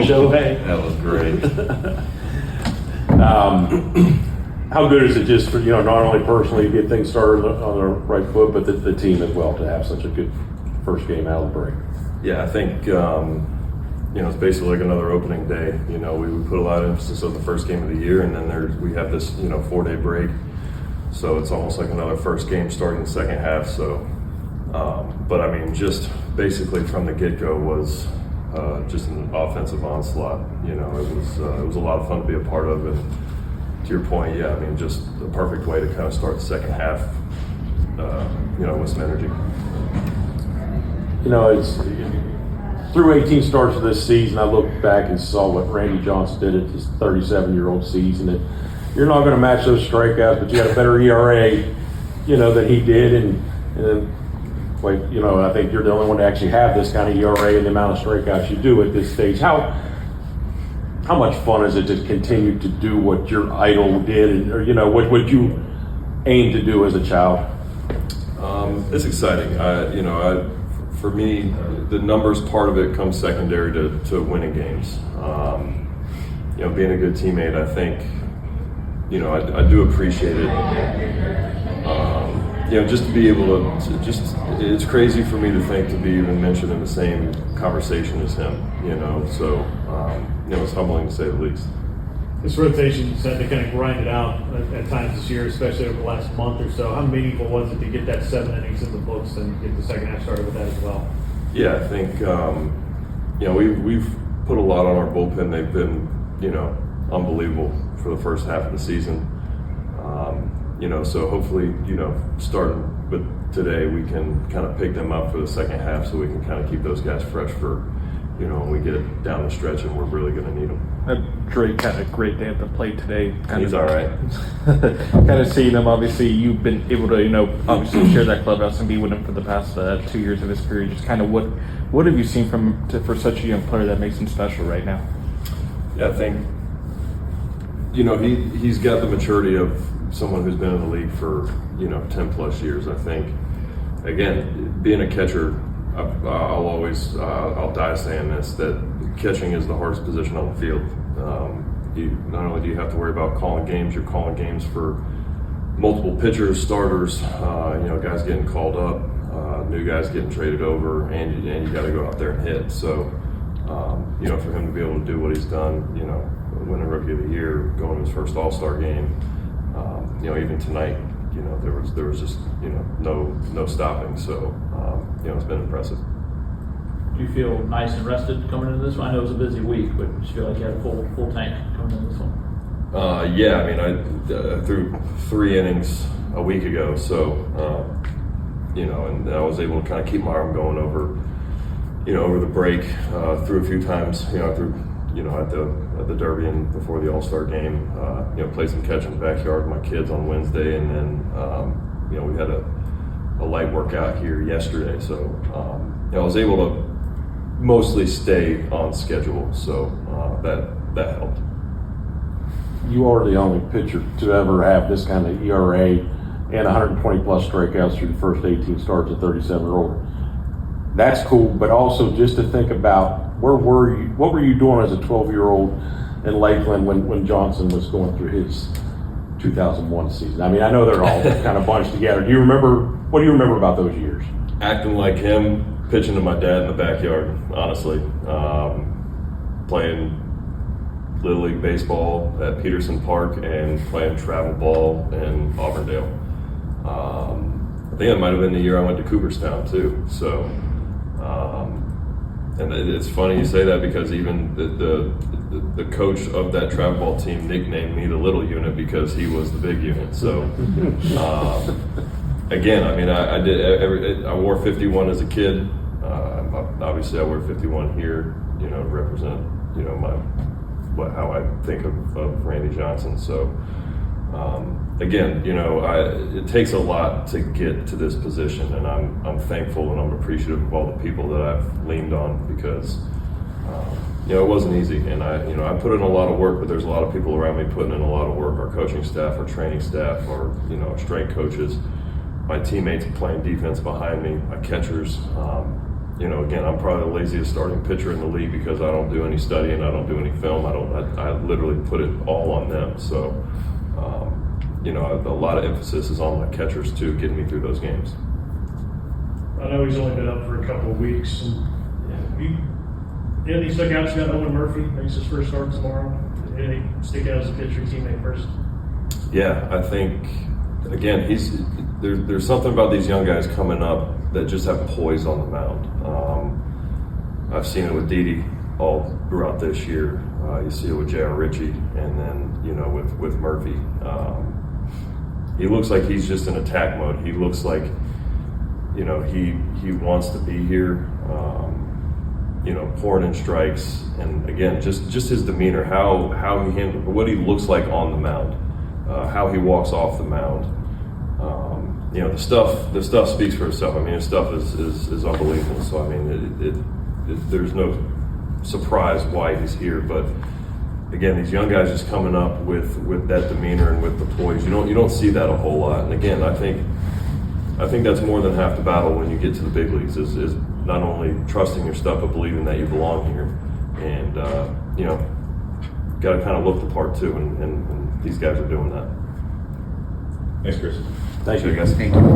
Shohei. That was great. How good is it just for, not only personally to get things started on the right foot, but the team as well to have such a good first game out of the break? Yeah, I think, it's basically like another opening day. We put a lot of emphasis on the first game of the year, and then we have this, 4-day break. So it's almost like another first game starting the second half. So, but I mean, just basically from the get-go was just an offensive onslaught. It was a lot of fun to be a part of. And to your point, yeah, I mean, just the perfect way to kind of start the second half, with some energy. It's through 18 starts of this season. I looked back and saw what Randy Johnson did at his 37-year-old season. And you're not going to match those strikeouts, but you got a better ERA, than he did. And I think you're the only one to actually have this kind of ERA and the amount of strikeouts you do at this stage. How much fun is it to continue to do what your idol did, or what would you aim to do as a child? It's exciting. For me, the numbers part of it comes secondary to winning games. Being a good teammate, I think, I do appreciate it. Just to be able to it's crazy for me to think to be even mentioned in the same conversation as him, so, it's humbling to say the least. This rotation, you said, to kind of grind it out at times this year, especially over the last month or so. How meaningful was it to get that 7 innings in the books and get the second half started with that as well? Yeah, I think, we've put a lot on our bullpen. They've been, unbelievable for the first half of the season. So hopefully, starting with today, we can kind of pick them up for the second half so we can kind of keep those guys fresh for, when we get down the stretch and we're really going to need them. Drake had a great day at the plate today. He's all right. Kind of seeing him, obviously, you've been able to, obviously share that clubhouse and be with him for the past 2 years of his career. Just kind of what have you seen for such a young player that makes him special right now? Yeah, I think, he's got the maturity of someone who's been in the league for, 10 plus years. I think, again, being a catcher, I'll die saying this, that catching is the hardest position on the field. Not only do you have to worry about calling games, you're calling games for multiple pitchers, starters, guys getting called up, new guys getting traded over, and you got to go out there and hit. So, for him to be able to do what he's done, win a Rookie of the Year, going to his first All-Star game, even tonight, there was just, no stopping. So, it's been impressive. Do you feel nice and rested coming into this one? I know it was a busy week, but do you feel like you had a full tank coming into this one? Yeah, I mean, I threw 3 innings a week ago, so, and I was able to kind of keep my arm going over the break, threw a few times, I threw, at the Derby and before the All-Star game, played some catch in the backyard with my kids on Wednesday, and then, we had a light workout here yesterday, so, I was able to mostly stay on schedule, so that helped. You are the only pitcher to ever have this kind of ERA and 120 plus strikeouts through the first 18 starts at 37 or older. That's cool, but also just to think about what were you doing as a 12-year-old in Lakeland when Johnson was going through his 2001 season? I mean, I know they're all kind of bunched together. What do you remember about those years? Acting like him, pitching to my dad in the backyard, honestly. Playing Little League baseball at Peterson Park and playing travel ball in Auburndale. I think it might have been the year I went to Cooperstown too. So, and it's funny you say that because even the coach of that travel ball team nicknamed me the little unit because he was the big unit. So, again, I mean, I wore 51 as a kid. Obviously, I wear 51 here, to represent, how I think of Randy Johnson. So, again, it takes a lot to get to this position, and I'm thankful and I'm appreciative of all the people that I've leaned on because, it wasn't easy, and I put in a lot of work, but there's a lot of people around me putting in a lot of work. Our coaching staff, our training staff, our strength coaches, my teammates playing defense behind me, my catchers. Again, I'm probably the laziest starting pitcher in the league because I don't do any studying, I don't do any film. I literally put it all on them. So, a lot of emphasis is on my catchers too, getting me through those games. I know he's only been up for a couple of weeks. Anything stuck out to you about Owen Murphy? Makes his first start tomorrow. Anything stick out as a pitcher teammate first? Yeah, I think again there's something about these young guys coming up that just have poise on the mound. I've seen it with Didi all throughout this year. You see it with J.R. Ritchie, and then with Murphy. He looks like he's just in attack mode. He looks like he wants to be here. Pouring in strikes, and again, just his demeanor, how he handles, what he looks like on the mound, how he walks off the mound. The stuff speaks for itself. I mean, his stuff is unbelievable. So I mean, there's no surprise why he's here. But again, these young guys just coming up with that demeanor and with the poise. You don't see that a whole lot. And again, I think that's more than half the battle when you get to the big leagues. Is not only trusting your stuff, but believing that you belong here. And got to kind of look the part too. And these guys are doing that. Thanks, Chris. Thank you, guys. Thank you.